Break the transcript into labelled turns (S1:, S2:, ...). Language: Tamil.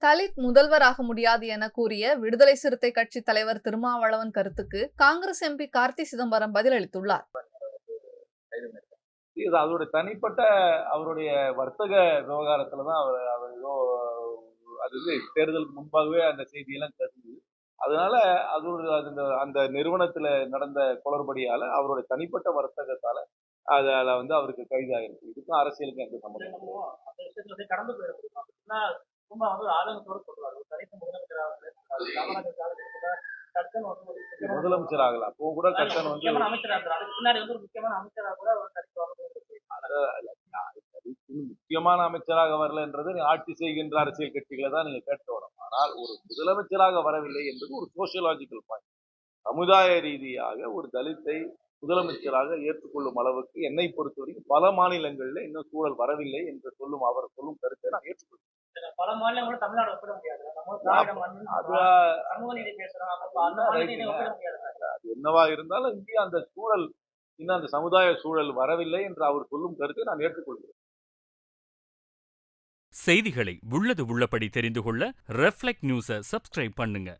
S1: தலித் முதல்வராக முடியாது என கூறிய விடுதலை சிறுத்தை கட்சி தலைவர் திருமாவளவன் கருத்துக்கு காங்கிரஸ் எம்பி கார்த்தி சிதம்பரம் பதிலளித்துள்ளார்.
S2: இது அவருடைய தனிப்பட்ட அவருடைய வர்த்தக விவகாரத்துலதான் அவர் ஏதோ அது தேர்தலுக்கு முன்பாகவே அந்த செய்தியெல்லாம் தெரிஞ்சு, அதனால அந்த நிறுவனத்துல நடந்த குளறுபடியால அவருடைய தனிப்பட்ட வர்த்தகத்தால அதால அவருக்கு கைதாயிருக்கு. இதுக்கும் அரசியலுக்கும் எந்த சம்பந்தம்
S3: கடந்து போயிருக்கோம். ஆதங்கத்தோட சொல்றாரு
S2: முதலமைச்சர் ஆகல. அப்போ கூட கட்டணம் முக்கியமான அமைச்சராக வரலன்றது ஆட்சி செய்கின்ற அரசியல் கட்சிகளை தான் நீங்க கேட்டு வரும். ஆனால் ஒரு முதலமைச்சராக வரவில்லை என்பது ஒரு சோசியலாஜிக்கல் பாயிண்ட். சமுதாய ரீதியாக ஒரு தலித்தை முதலமைச்சராக ஏற்றுக்கொள்ளும் அளவுக்கு என்னை பொறுத்தவரைக்கும் பல மாநிலங்களில் இன்னும் சூழல் வரவில்லை என்று அவர் சொல்லும் கருத்தை நான் ஏற்றுக்கொள்கிறேன்.
S3: பல மாநிலங்களும் தமிழ்நாடு ஒப்பிட முடியாது.
S2: என்னவா இருந்தாலும் இங்கே அந்த சூழல் இன்னும் அந்த சமுதாய சூழல் வரவில்லை என்று அவர் சொல்லும் கருத்தை நான் ஏற்றுக்கொள்கிறேன்.
S4: செய்திகளை உள்ளது உள்ளபடி தெரிந்து கொள்ள ரெஃப்ளெக்ட் நியூஸை சப்ஸ்கிரைப் பண்ணுங்க.